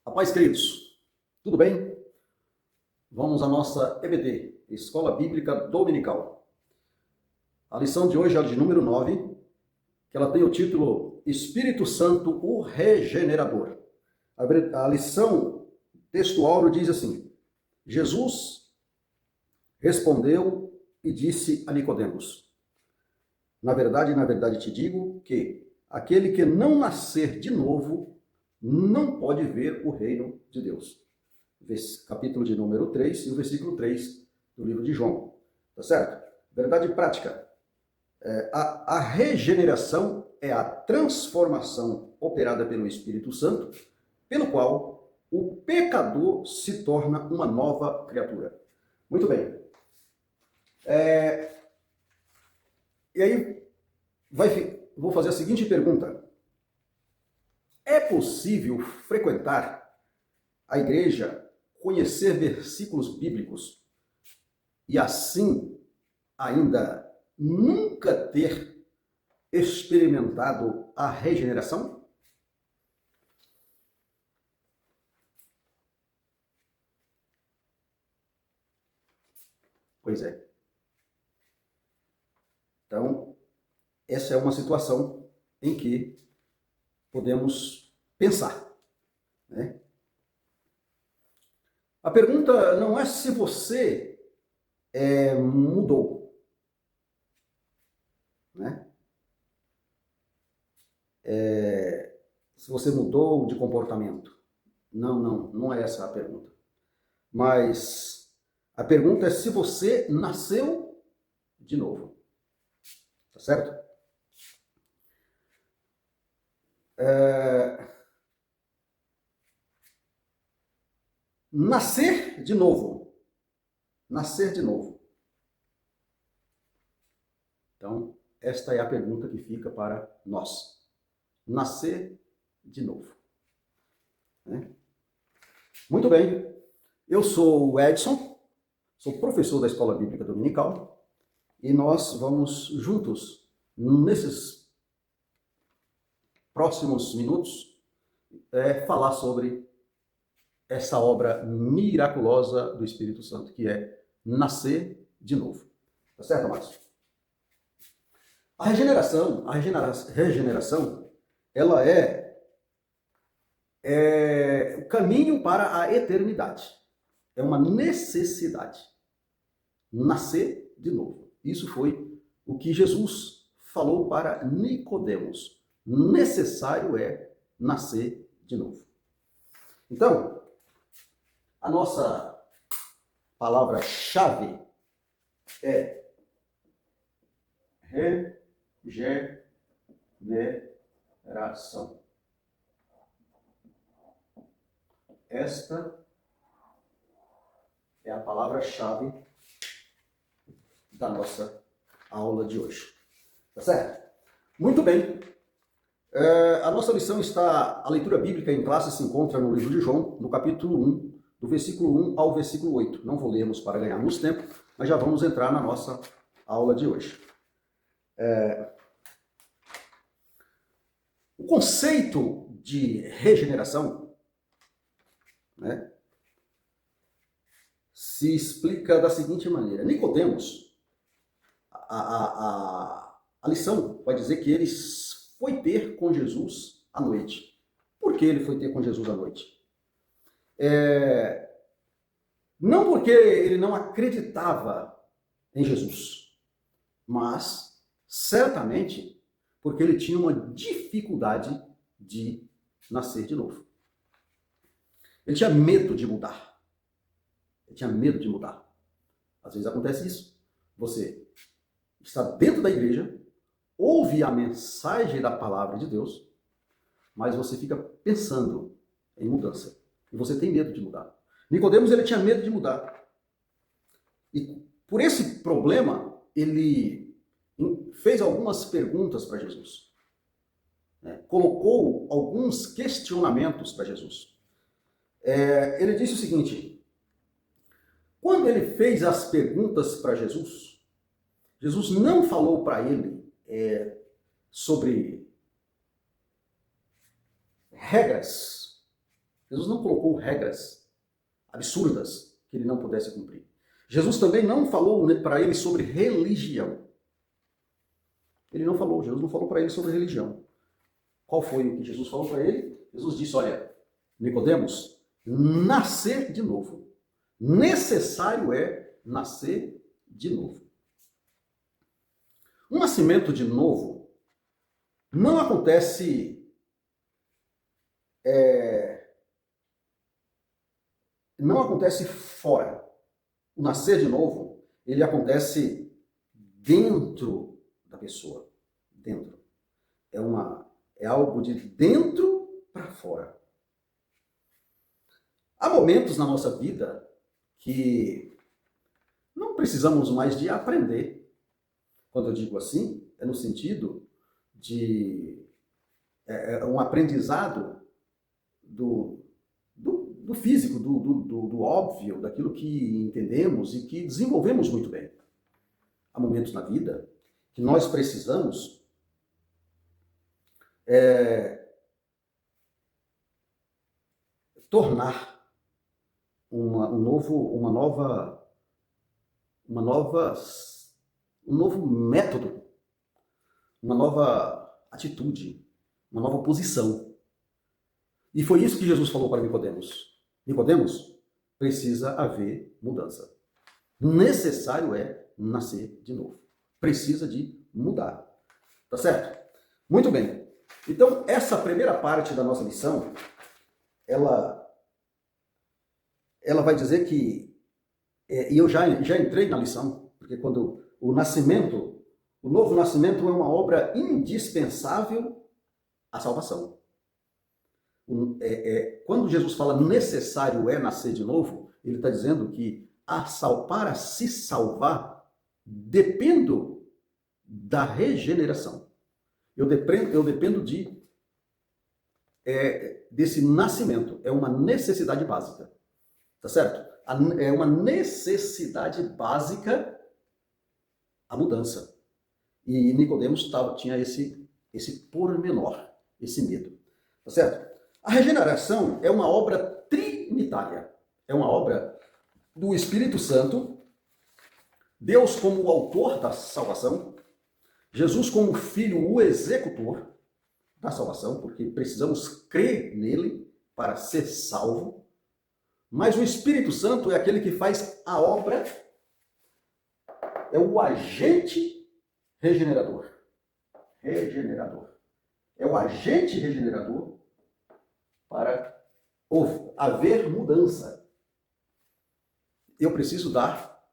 A paz, queridos. Tudo bem? Vamos à nossa EBD, Escola Bíblica Dominical. A lição de hoje é a de número 9, que ela tem o título Espírito Santo, o Regenerador. A lição textual diz assim: Jesus respondeu e disse a Nicodemos: na verdade te digo que aquele que não nascer de novo não pode ver o reino de Deus. Capítulo de número 3 e o versículo 3 do livro de João. Tá certo? Verdade prática. A regeneração é a transformação operada pelo Espírito Santo, pelo qual o pecador se torna uma nova criatura. Muito bem. E aí, vou fazer a seguinte pergunta. É possível frequentar a igreja, conhecer versículos bíblicos e assim ainda nunca ter experimentado a regeneração? Pois é. Então, essa é uma situação em que podemos pensar, né? A pergunta não é se você mudou, né? Se você mudou de comportamento. Não é essa a pergunta. Mas a pergunta é se você nasceu de novo. Tá certo? Nascer de novo. Nascer de novo. Então, esta é a pergunta que fica para nós. Nascer de novo. Né? Muito bem. Eu sou o Edson, sou professor da Escola Bíblica Dominical e nós vamos juntos, nesses próximos minutos, falar sobre essa obra miraculosa do Espírito Santo, que é nascer de novo. Tá certo, amados? A regeneração, ela é o caminho para a eternidade. É uma necessidade. Nascer de novo. Isso foi o que Jesus falou para Nicodemos. Necessário é nascer de novo. Então, a nossa palavra-chave é regeneração. Esta é a palavra-chave da nossa aula de hoje. Tá certo? Muito bem. A nossa lição está, a leitura bíblica em classe se encontra no livro de João, no capítulo 1, do versículo 1 ao versículo 8. Não vou lermos para ganharmos tempo, mas já vamos entrar na nossa aula de hoje. O conceito de regeneração, né, se explica da seguinte maneira. Nicodemos, a lição vai dizer que ele foi ter com Jesus à noite. Por que ele foi ter com Jesus à noite? Não porque ele não acreditava em Jesus, mas certamente porque ele tinha uma dificuldade de nascer de novo. Ele tinha medo de mudar. Ele tinha medo de mudar. Às vezes acontece isso. Você está dentro da igreja, ouve a mensagem da palavra de Deus, mas você fica pensando em mudança. E você tem medo de mudar. Nicodemos, ele tinha medo de mudar. E por esse problema, ele fez algumas perguntas para Jesus. Colocou alguns questionamentos para Jesus. Ele disse o seguinte: quando ele fez as perguntas para Jesus, Jesus não falou para ele sobre regras Jesus não colocou regras absurdas que ele não pudesse cumprir. Jesus também não falou para ele sobre religião. Jesus não falou para ele sobre religião. Qual foi o que Jesus falou para ele? Jesus disse, olha, Nicodemos, nascer de novo. Necessário é nascer de novo. Um nascimento de novo não acontece fora. O nascer de novo, ele acontece dentro da pessoa. Dentro. É algo de dentro para fora. Há momentos na nossa vida que não precisamos mais de aprender. Quando eu digo assim, é no sentido de um aprendizado do físico, do óbvio, daquilo que entendemos e que desenvolvemos muito bem. Há momentos na vida que nós precisamos tornar um novo método, uma nova atitude, uma nova posição. E foi isso que Jesus falou para Nicodemos. Nicodemos, precisa haver mudança. Necessário é nascer de novo. Precisa de mudar. Tá certo? Muito bem. Então, essa primeira parte da nossa lição, ela vai dizer que, e eu já entrei na lição, porque quando o novo nascimento é uma obra indispensável à salvação. Quando Jesus fala necessário é nascer de novo, ele está dizendo que para se salvar, dependo da regeneração. Eu dependo desse nascimento. É uma necessidade básica. Tá certo? É uma necessidade básica a mudança. E Nicodemos tinha esse pormenor, esse medo. Tá certo? A regeneração é uma obra trinitária. É uma obra do Espírito Santo, Deus como o autor da salvação, Jesus como filho, o executor da salvação, porque precisamos crer nele para ser salvo. Mas o Espírito Santo é aquele que faz a obra, é o agente regenerador. É o agente regenerador para haver mudança. Eu preciso dar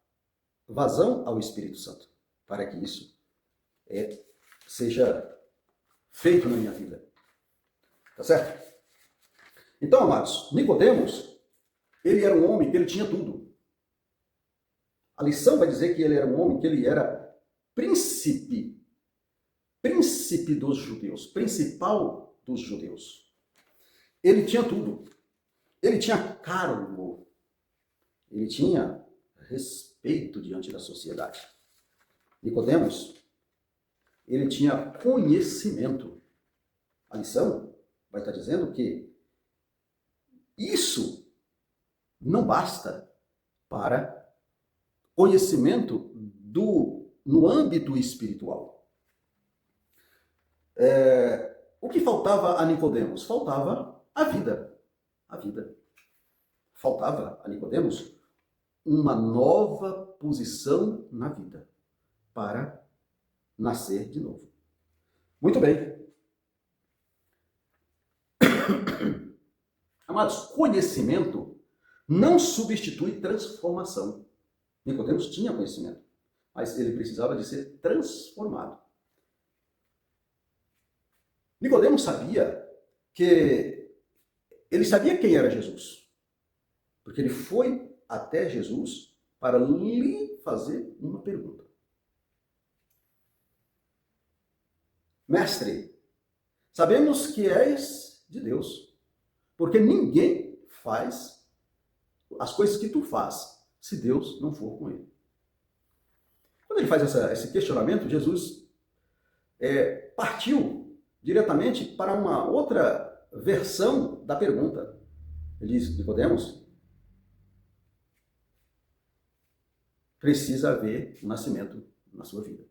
vazão ao Espírito Santo para que isso seja feito na minha vida. Tá certo? Então, amados, Nicodemos, ele era um homem que ele tinha tudo. A lição vai dizer que ele era um homem que ele era príncipe dos judeus, principal dos judeus. Ele tinha tudo. Ele tinha cargo. Ele tinha respeito diante da sociedade. Nicodemos, ele tinha conhecimento. A lição vai estar dizendo que isso não basta para conhecimento no âmbito espiritual. O que faltava a Nicodemos? Faltava a vida. A vida. Faltava a Nicodemos uma nova posição na vida para nascer de novo. Muito bem. Amados, conhecimento não substitui transformação. Nicodemos tinha conhecimento, mas ele precisava de ser transformado. Nicodemos sabia quem era Jesus, porque ele foi até Jesus para lhe fazer uma pergunta. Mestre, sabemos que és de Deus, porque ninguém faz as coisas que tu faz se Deus não for com ele. Quando ele faz esse questionamento, Jesus partiu diretamente para uma outra versão da pergunta. Ele diz, Nicodemos, precisa haver um nascimento na sua vida.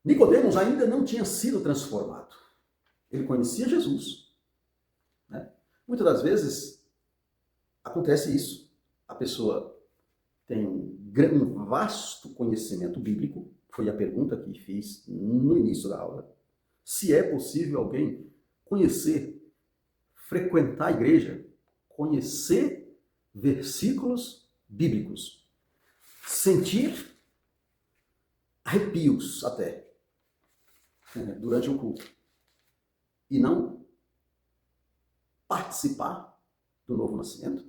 Nicodemos ainda não tinha sido transformado. Ele conhecia Jesus, né? Muitas das vezes acontece isso. A pessoa tem um vasto conhecimento bíblico, foi a pergunta que fiz no início da aula. Se é possível alguém conhecer, frequentar a igreja, conhecer versículos bíblicos, sentir arrepios até durante o culto e não participar do novo nascimento?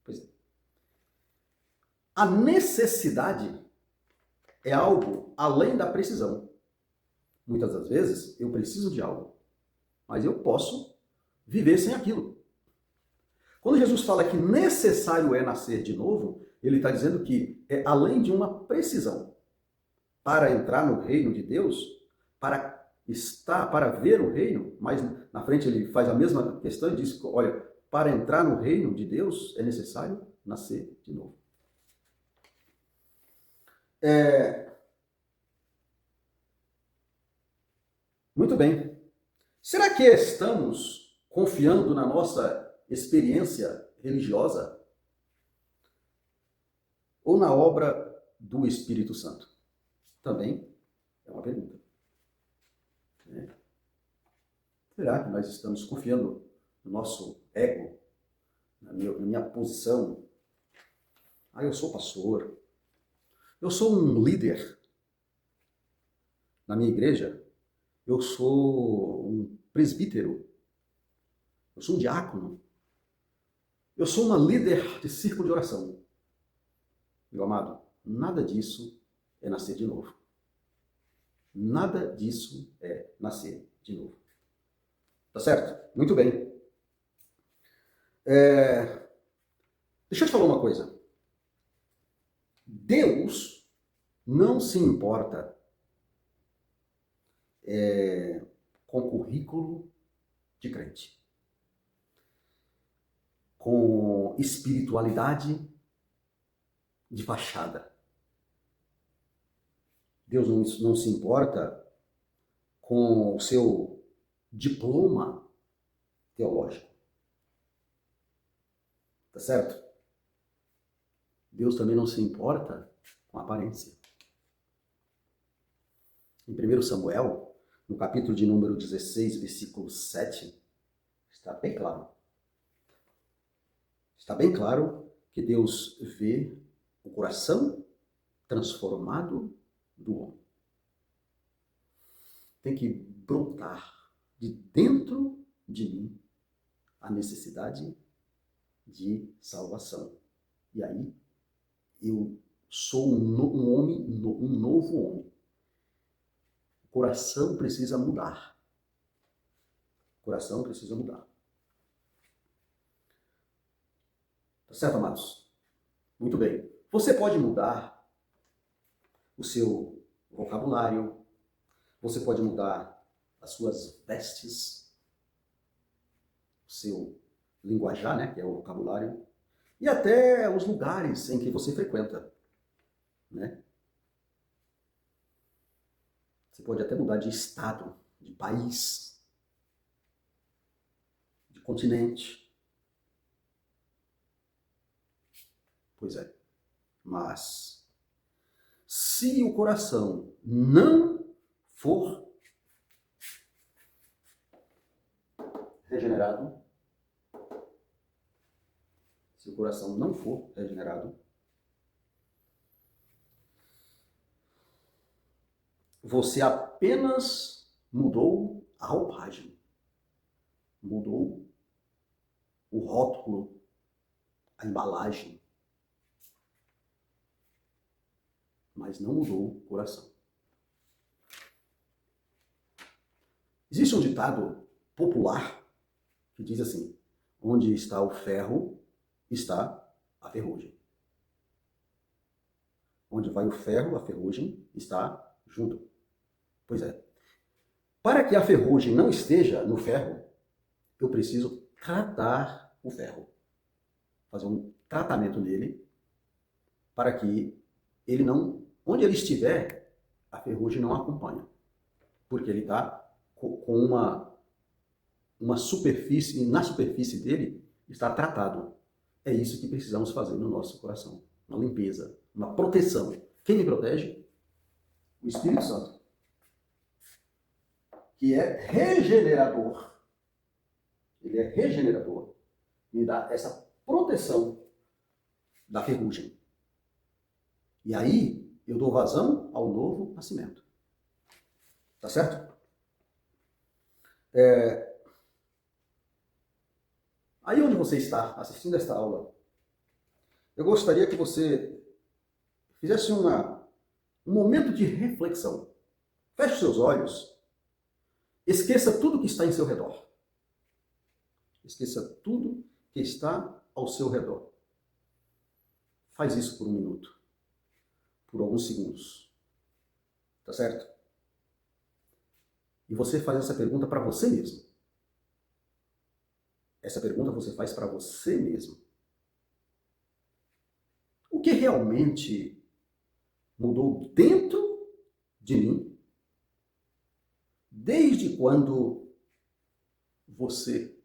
Pois é. A necessidade é algo além da precisão. Muitas das vezes eu preciso de algo, mas eu posso viver sem aquilo. Quando Jesus fala que necessário é nascer de novo, ele está dizendo que é além de uma precisão. Para entrar no reino de Deus, para ver o reino, mas na frente ele faz a mesma questão e diz, olha, para entrar no reino de Deus é necessário nascer de novo. Muito bem. Será que estamos confiando na nossa experiência religiosa ou na obra do Espírito Santo? Também é uma pergunta. Será que nós estamos confiando no nosso ego, na minha posição? Eu sou pastor, eu sou um líder na minha igreja, eu sou um presbítero, eu sou um diácono, eu sou uma líder de círculo de oração. Meu amado, nada disso é nascer de novo. Nada disso é nascer de novo. Tá certo? Muito bem. Deixa eu te falar uma coisa. Deus não se importa com currículo de crente, com espiritualidade de fachada. Deus não se importa com o seu diploma teológico. Tá certo? Deus também não se importa com a aparência. Em 1 Samuel, no capítulo de número 16, versículo 7, está bem claro. Está bem claro que Deus vê o coração transformado do homem. Tem que brotar de dentro de mim a necessidade de salvação. E aí eu sou um novo homem. O coração precisa mudar. O coração precisa mudar. Tá certo, amados? Muito bem. Você pode mudar o seu vocabulário, você pode mudar as suas vestes, o seu linguajar, né, que é o vocabulário, e até os lugares em que você frequenta, né? Você pode até mudar de estado, de país, de continente. Pois é. Mas se o coração não for regenerado, se o coração não for regenerado, você apenas mudou a roupagem, mudou o rótulo, a embalagem, mas não mudou o coração. Existe um ditado popular que diz assim: onde está o ferro, está a ferrugem. Onde vai o ferro, a ferrugem está junto. Pois é. Para que a ferrugem não esteja no ferro, eu preciso tratar o ferro. Fazer um tratamento nele para que ele não, onde ele estiver, a ferrugem não acompanha. Porque ele está com uma superfície, e na superfície dele está tratado. É isso que precisamos fazer no nosso coração. Uma limpeza, uma proteção. Quem me protege? O Espírito Santo, que é regenerador. Ele é regenerador. Me dá essa proteção da ferrugem. E aí eu dou vazão ao novo nascimento. Tá certo? Aí onde você está assistindo esta aula, eu gostaria que você fizesse um momento de reflexão. Feche seus olhos. Esqueça tudo que está em seu redor. Esqueça tudo que está ao seu redor. Faz isso por 1 minuto. Por alguns segundos. Tá certo? E você faz essa pergunta para você mesmo. Essa pergunta você faz para você mesmo. O que realmente mudou dentro de mim desde quando você,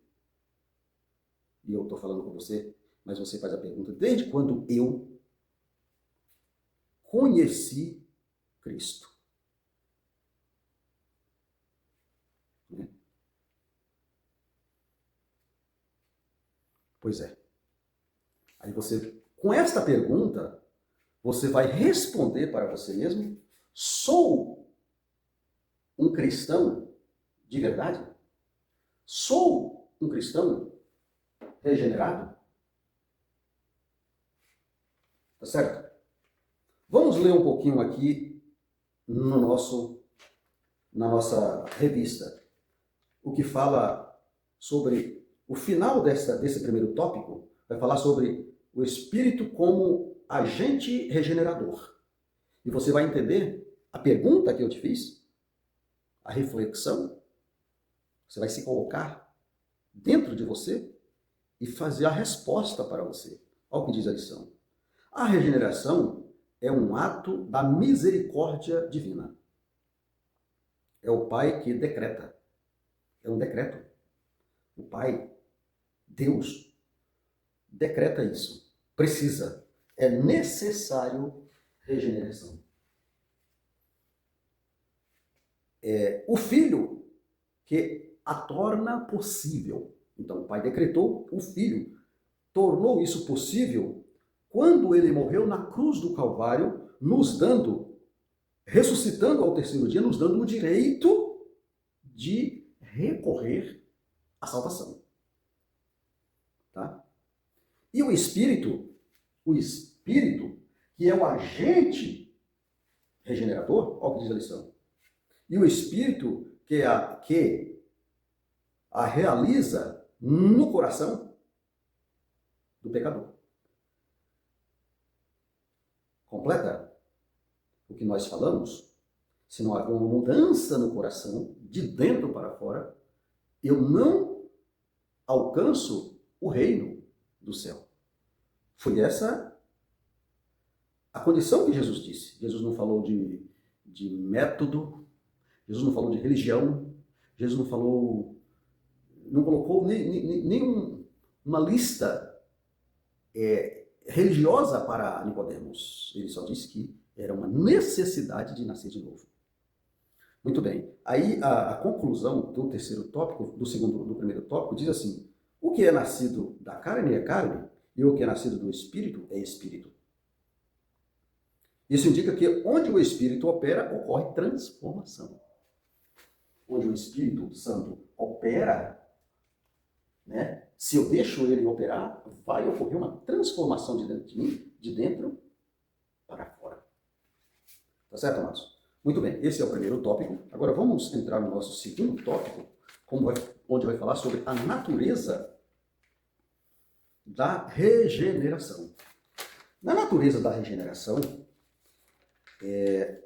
e eu estou falando com você, mas você faz a pergunta, desde quando eu conheci Cristo? Pois é. Aí você, com esta pergunta, você vai responder para você mesmo: sou um cristão de verdade? Sou um cristão regenerado? Tá certo? Vamos ler um pouquinho aqui na nossa revista, o que fala sobre o final desse primeiro tópico. Vai falar sobre o Espírito como agente regenerador. E você vai entender a pergunta que eu te fiz, a reflexão. Você vai se colocar dentro de você e fazer a resposta para você. Olha o que diz a lição. A regeneração é um ato da misericórdia divina. É o Pai que decreta. É um decreto. O Pai, Deus, decreta isso. Precisa. É necessário regeneração. É o Filho que a torna possível. Então, o Pai decretou, o Filho tornou isso possível quando ele morreu na cruz do Calvário, nos dando, ressuscitando ao terceiro dia, nos dando o direito de recorrer à salvação. Tá? E o Espírito, que é o agente regenerador, olha o que diz a lição, e o Espírito que a realiza no coração do pecador. Completa o que nós falamos? Se não houver uma mudança no coração, de dentro para fora, eu não alcanço o reino do céu. Foi essa a condição que Jesus disse. Jesus não falou de método, Jesus não falou de religião, Jesus não colocou nem uma lista religiosa para Nicodemos. Ele só disse que era uma necessidade de nascer de novo. Muito bem. Aí a conclusão do terceiro tópico, do primeiro tópico, diz assim: o que é nascido da carne é carne, e o que é nascido do Espírito é Espírito. Isso indica que onde o Espírito opera, ocorre transformação. Onde o Espírito Santo opera, né? Se eu deixo ele operar, vai ocorrer uma transformação de dentro de mim, de dentro para fora. Tá certo, amados? Muito bem, esse é o primeiro tópico. Agora vamos entrar no nosso segundo tópico, onde vai falar sobre a natureza da regeneração. Na natureza da regeneração, é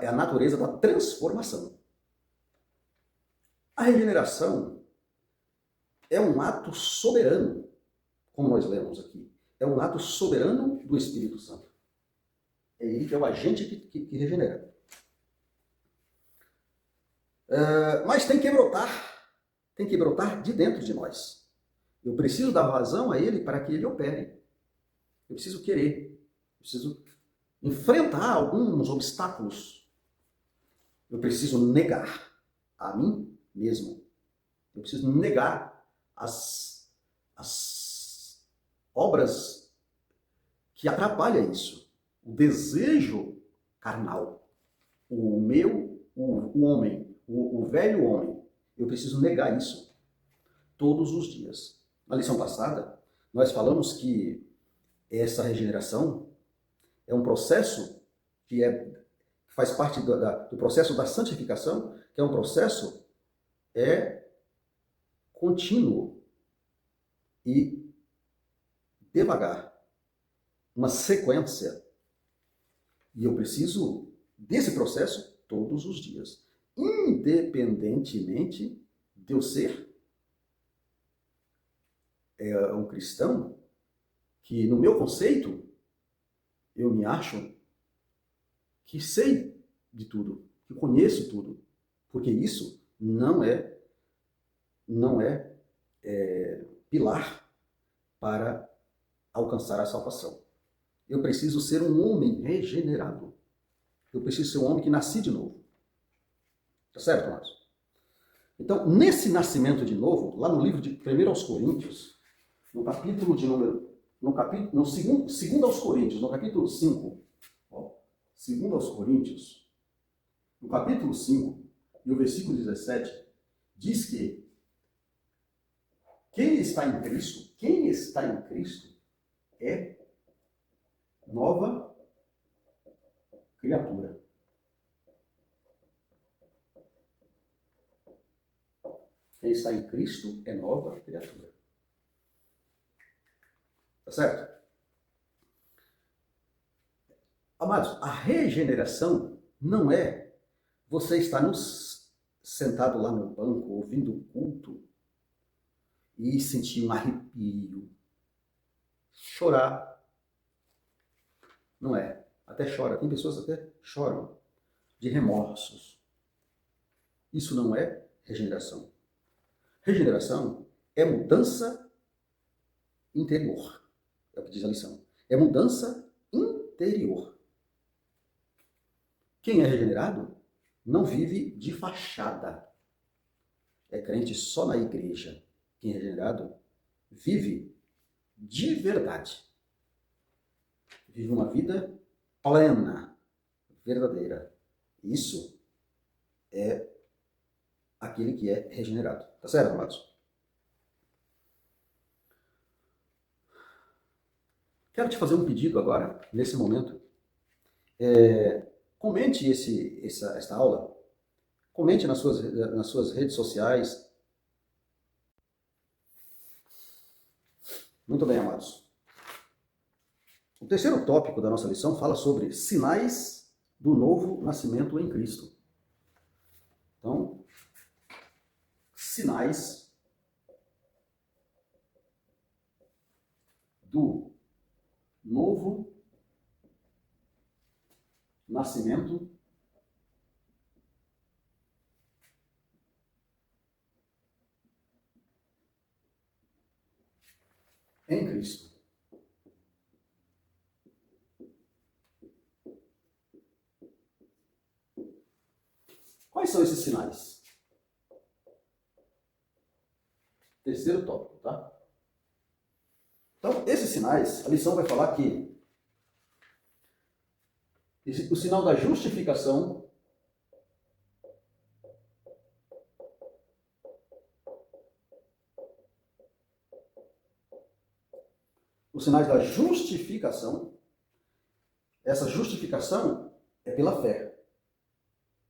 a natureza da transformação. A regeneração é um ato soberano, como nós lemos aqui. É um ato soberano do Espírito Santo. É ele que é o agente que regenera. Mas tem que brotar de dentro de nós. Eu preciso dar vazão a ele para que ele opere. Eu preciso querer. Eu preciso enfrentar alguns obstáculos. Eu preciso negar a mim mesmo. Eu preciso negar as obras que atrapalham isso. O desejo carnal. O homem, o velho homem. Eu preciso negar isso todos os dias. Na lição passada, nós falamos que essa regeneração é um processo que faz parte do processo da santificação, que é um processo contínuo e devagar, uma sequência. E eu preciso desse processo todos os dias, independentemente de eu ser um cristão que, no meu conceito, eu me acho que sei de tudo, que conheço tudo, porque isso não é pilar para alcançar a salvação. Eu preciso ser um homem regenerado. Eu preciso ser um homem que nasci de novo. Tá certo, amados? Então, nesse nascimento de novo, lá no livro de 1 aos Coríntios, no capítulo de número, no segundo aos Coríntios, no capítulo 5, segundo aos Coríntios, no capítulo 5, e o versículo 17, diz que quem está em Cristo é nova criatura. Quem está em Cristo é nova criatura. Tá certo? Amados, a regeneração não é você estar sentado lá no banco, ouvindo o culto, e sentir um arrepio, chorar. Não é. Até chora. Tem pessoas que até choram de remorsos. Isso não é regeneração. Regeneração é mudança interior. É o que diz a lição. É mudança interior. Quem é regenerado não vive de fachada. É crente só na igreja. Quem é regenerado vive de verdade. Vive uma vida plena, verdadeira. Isso é aquele que é regenerado. Tá certo, amados? Quero te fazer um pedido agora, nesse momento. Comente esta aula. Comente nas suas redes sociais. Muito bem, amados. O terceiro tópico da nossa lição fala sobre sinais do novo nascimento em Cristo. Então, sinais do novo nascimento em Cristo. Quais são esses sinais? Terceiro tópico, tá? Então, esses sinais, a lição vai falar que o sinal da justificação, os sinais da justificação, essa justificação é pela fé.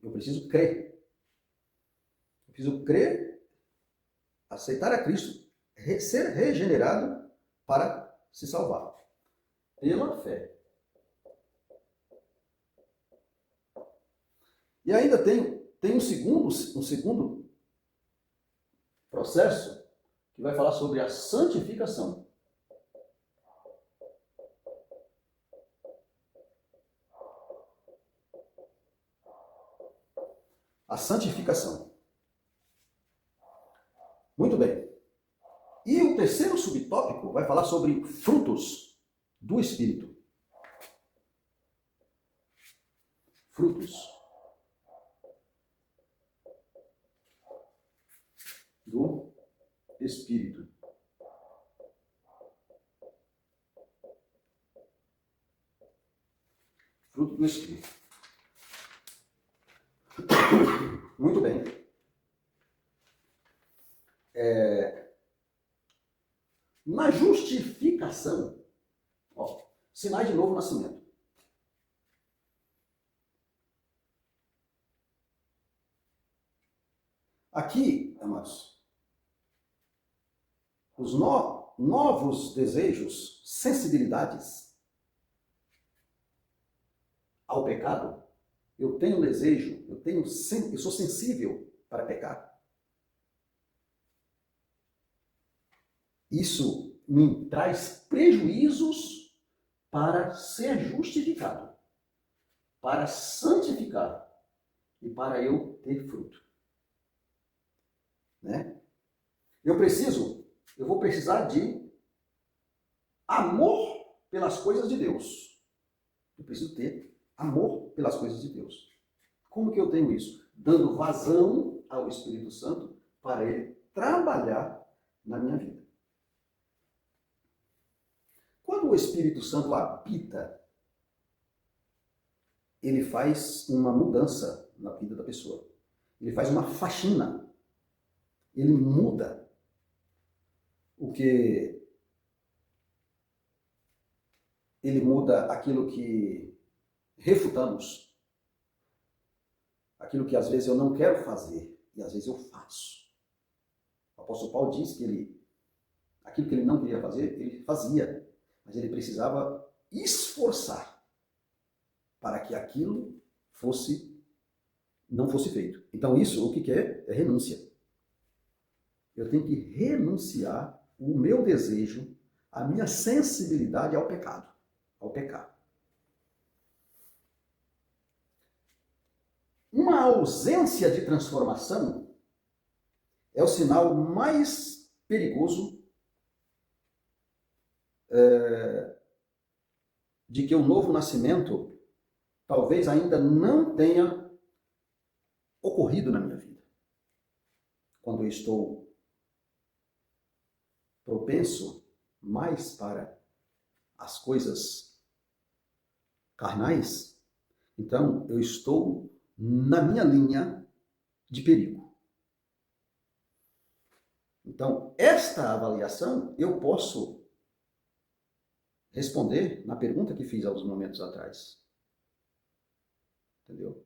Eu preciso crer. Eu preciso crer, aceitar a Cristo, ser regenerado para se salvar. Pela fé. E ainda tem um segundo processo que vai falar sobre a santificação. A santificação. Muito bem. E o terceiro subtópico vai falar sobre frutos do Espírito. Frutos do Espírito. Fruto do Espírito. Muito bem. Na justificação, sinais de novo nascimento. Aqui, amados, os novos desejos, sensibilidades ao pecado, eu tenho desejo, eu sou sensível para pecar. Isso me traz prejuízos para ser justificado, para santificar e para eu ter fruto. Né? Eu vou precisar de amor pelas coisas de Deus. Eu preciso ter amor pelas coisas de Deus. Como que eu tenho isso? Dando vazão ao Espírito Santo para ele trabalhar na minha vida. Quando o Espírito Santo habita, ele faz uma mudança na vida da pessoa. Ele faz uma faxina. Ele muda o que... Ele muda aquilo que refutamos. Aquilo que às vezes eu não quero fazer e às vezes eu faço. O apóstolo Paulo diz que aquilo que ele não queria fazer, ele fazia. Mas ele precisava esforçar para que aquilo não fosse feito. Então isso, o que é? É renúncia. Eu tenho que renunciar o meu desejo, a minha sensibilidade ao pecado. Ao pecado. Uma ausência de transformação é o sinal mais perigoso de que o novo nascimento talvez ainda não tenha ocorrido na minha vida. Quando eu estou propenso mais para as coisas carnais, então eu estou na minha linha de perigo. Então, esta avaliação eu posso responder na pergunta que fiz há uns momentos atrás. Entendeu?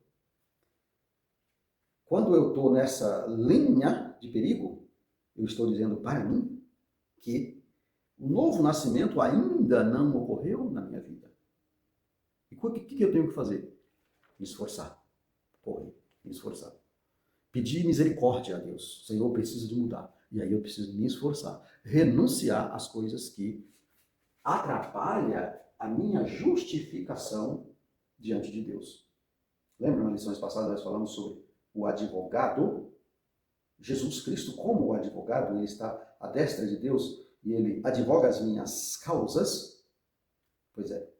Quando eu estou nessa linha de perigo, eu estou dizendo para mim que o novo nascimento ainda não ocorreu na minha vida. E o que eu tenho que fazer? Me esforçar. Correr, me esforçar. Pedir misericórdia a Deus. Senhor, eu preciso de mudar. E aí eu preciso me esforçar. Renunciar às coisas que atrapalham a minha justificação diante de Deus. Lembra, nas lições passadas nós falamos sobre o advogado? Jesus Cristo como o advogado, ele está à destra de Deus e ele advoga as minhas causas. Pois é.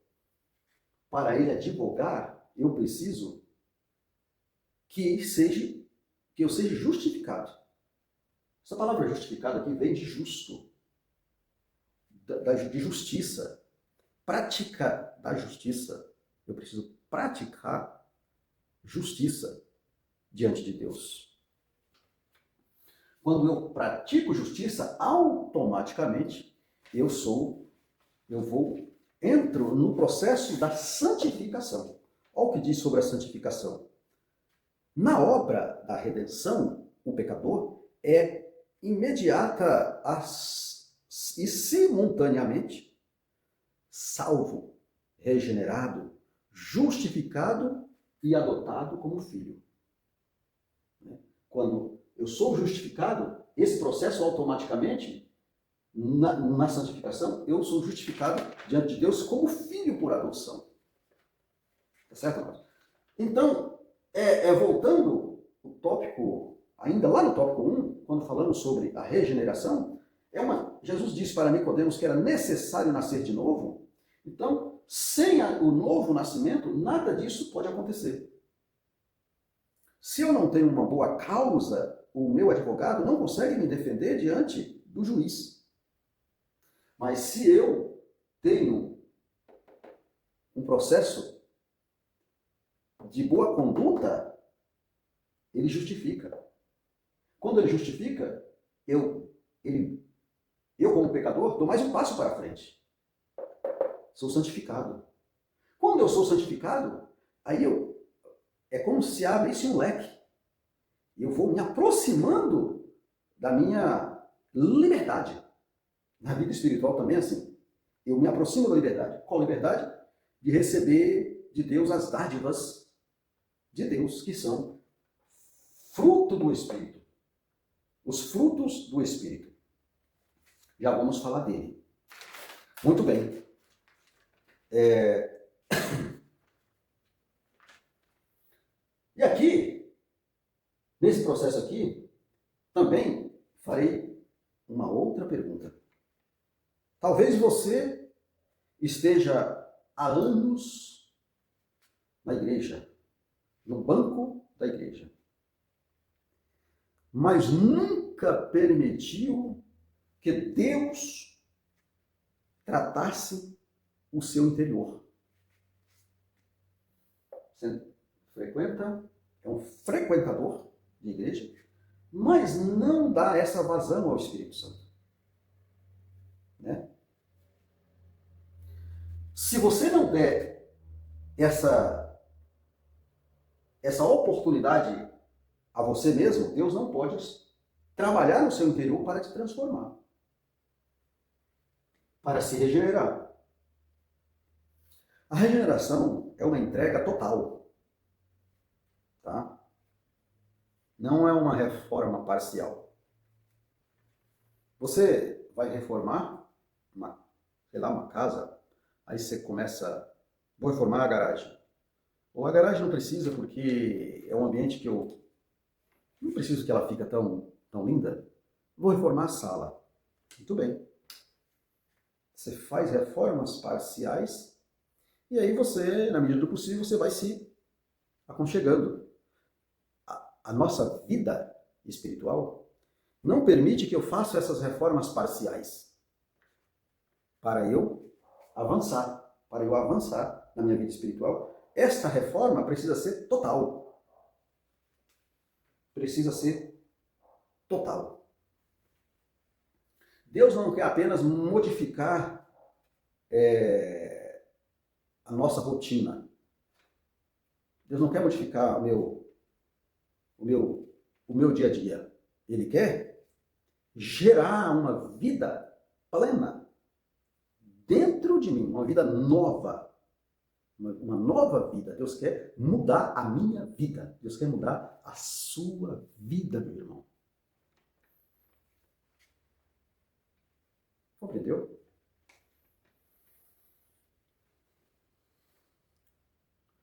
Para ele advogar, eu preciso que eu seja justificado. Essa palavra justificado aqui vem de justo, de justiça. Prática da justiça. Eu preciso praticar justiça diante de Deus. Quando eu pratico justiça, automaticamente entro no processo da santificação. Olha o que diz sobre a santificação. Na obra da redenção, o pecador é imediata e simultaneamente salvo, regenerado, justificado e adotado como filho. Quando eu sou justificado, esse processo automaticamente, na santificação, eu sou justificado diante de Deus como filho por adoção. Tá certo, amados? Então, voltando o tópico, ainda lá no tópico 1, quando falamos sobre a regeneração, Jesus disse para Nicodemos que era necessário nascer de novo. Então, sem o novo nascimento, nada disso pode acontecer. Se eu não tenho uma boa causa, o meu advogado não consegue me defender diante do juiz. Mas se eu tenho um processo de boa conduta, ele justifica. Quando ele justifica, eu como pecador, dou mais um passo para frente. Sou santificado. Quando eu sou santificado, aí é como se abrisse um leque. Eu vou me aproximando da minha liberdade. Na vida espiritual também é assim. Eu me aproximo da liberdade. Qual liberdade? De receber de Deus as dádivas de Deus, que são fruto do Espírito. Os frutos do Espírito. Já vamos falar dele. Muito bem. E aqui, nesse processo aqui, também farei uma outra pergunta. Talvez você esteja há anos na igreja, no banco da igreja, mas nunca permitiu que Deus tratasse o seu interior. Você é um frequentador de igreja, mas não dá essa vazão ao Espírito Santo. Né? Se você não der essa oportunidade a você mesmo, Deus não pode trabalhar no seu interior para te transformar, para se regenerar. A regeneração é uma entrega total, tá? Não é uma reforma parcial. Você vai reformar uma casa, aí você começa, vou reformar a garagem. Ou a garagem não precisa porque é um ambiente que eu não preciso que ela fique tão linda. Vou reformar a sala. Muito bem. Você faz reformas parciais e aí você, na medida do possível, você vai se aconchegando. A nossa vida espiritual não permite que eu faça essas reformas parciais para eu avançar. Para eu avançar na minha vida espiritual, esta reforma precisa ser total. Precisa ser total. Deus não quer apenas modificar a nossa rotina. Deus não quer modificar o meu dia a dia. Ele quer gerar uma vida plena dentro de mim, uma vida nova. Uma nova vida. Deus quer mudar a minha vida. Deus quer mudar a sua vida, meu irmão. Compreendeu?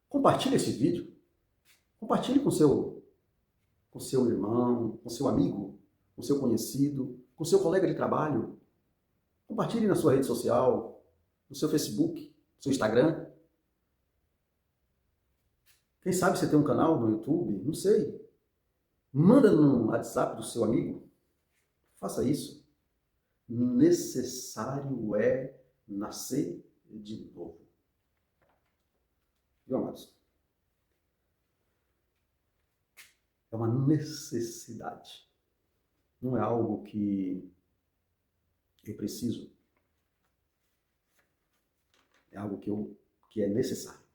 Compartilhe esse vídeo. Compartilhe com seu irmão, com seu amigo, com seu conhecido, com seu colega de trabalho. Compartilhe na sua rede social, no seu Facebook, no seu Instagram. Quem sabe você tem um canal no YouTube? Não sei. Manda no WhatsApp do seu amigo. Faça isso. Necessário é nascer de novo. Viu, amados? É uma necessidade. Não é algo que eu preciso. É algo que é necessário.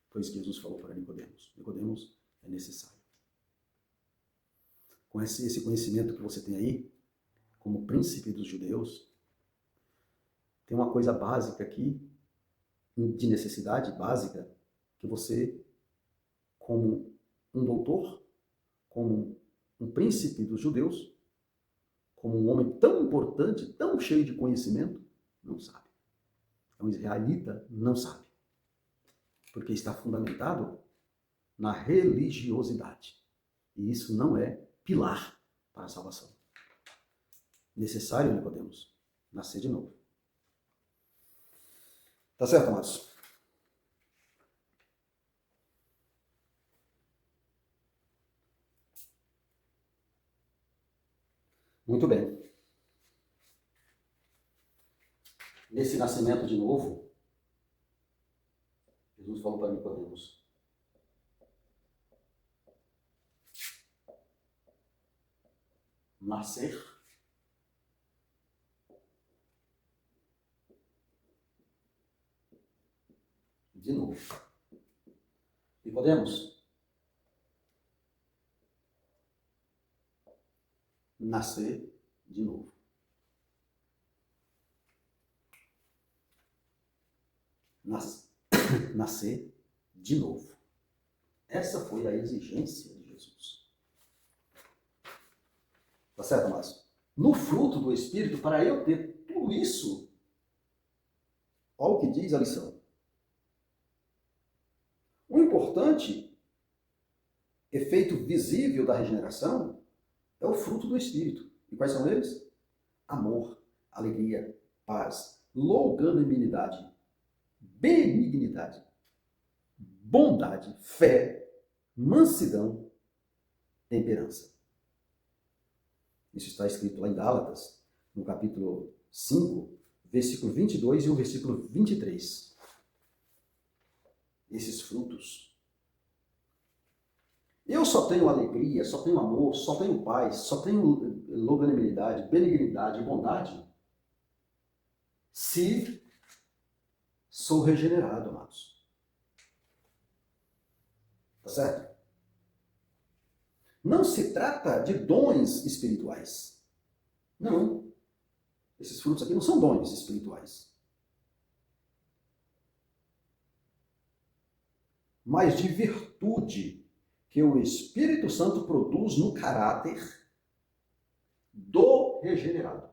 Foi isso que Jesus falou para Nicodemos. Nicodemos é necessário. Com esse conhecimento que você tem aí, como príncipe dos judeus, tem uma coisa básica aqui, de necessidade básica, que você, como um doutor, como um príncipe dos judeus, como um homem tão importante, tão cheio de conhecimento? Não sabe. Um israelita não sabe. Porque está fundamentado na religiosidade. E isso não é pilar para a salvação. Necessário, Nicodemos, nascer de novo. Tá certo, amados? Muito bem. Nesse nascimento de novo, Jesus falou para Nicodemos: nascer de novo. Nicodemos, nascer de novo. Nascer de novo. Essa foi a exigência de Jesus. Tá certo, Márcio? No fruto do Espírito, para eu ter tudo isso, olha o que diz a lição. O importante efeito visível da regeneração é o fruto do Espírito. E quais são eles? Amor, alegria, paz, longanimidade, benignidade, bondade, fé, mansidão, temperança. Isso está escrito lá em Gálatas, no capítulo 5, versículo 22 e o versículo 23. Esses frutos. Eu só tenho alegria, só tenho amor, só tenho paz, só tenho longanimidade, benignidade e bondade se sou regenerado, amados. Tá certo? Não se trata de dons espirituais. Não. Esses frutos aqui não são dons espirituais. Mas de virtude que o Espírito Santo produz no caráter do regenerado.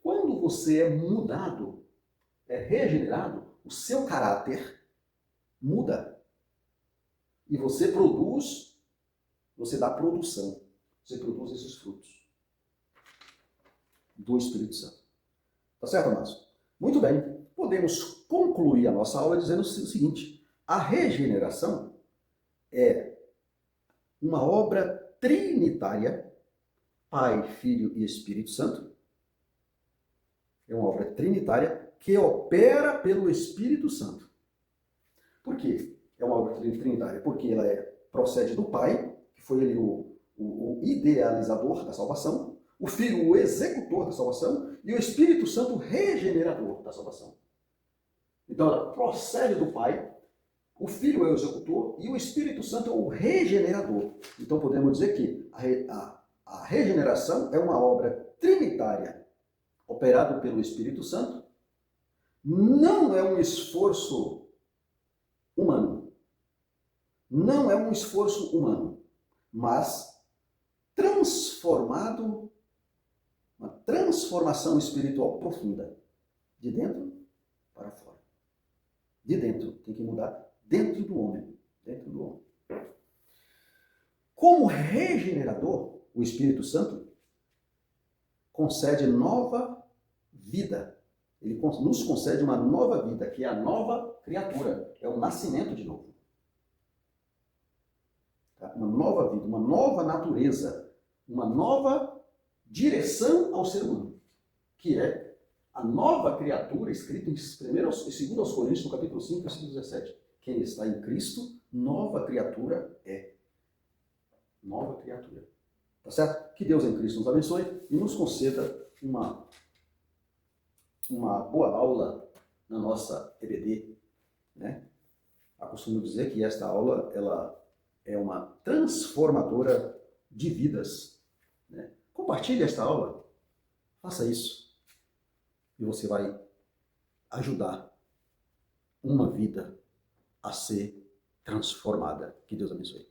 Quando você é mudado, é regenerado, o seu caráter muda. E você produz, você dá produção. Você produz esses frutos do Espírito Santo. Tá certo, Márcio? Muito bem. Podemos concluir a nossa aula dizendo o seguinte: a regeneração é uma obra trinitária, Pai, Filho e Espírito Santo. É uma obra trinitária que opera pelo Espírito Santo. Por quê? É uma obra trinitária porque ela procede do Pai, que foi ele o idealizador da salvação, o Filho o executor da salvação e o Espírito Santo o regenerador da salvação. Então ela procede do Pai, o Filho é o executor e o Espírito Santo é o regenerador. Então podemos dizer que a regeneração é uma obra trinitária operada pelo Espírito Santo. Não é um esforço humano. Não é um esforço humano, mas transformado, uma transformação espiritual profunda, de dentro para fora. De dentro, tem que mudar dentro do homem, dentro do homem. Como regenerador, o Espírito Santo concede nova vida. Ele nos concede uma nova vida, que é a nova criatura, é o nascimento de novo. Uma nova vida, uma nova natureza, uma nova direção ao ser humano, que é a nova criatura escrita em 2 Coríntios, no capítulo 5, versículo 17. Quem está em Cristo, nova criatura é. Nova criatura. Tá certo? Que Deus em Cristo nos abençoe e nos conceda uma boa aula na nossa EBD, né? Acostumo dizer que esta aula, ela é uma transformadora de vidas, né? Compartilhe esta aula, faça isso e você vai ajudar uma vida a ser transformada. Que Deus abençoe.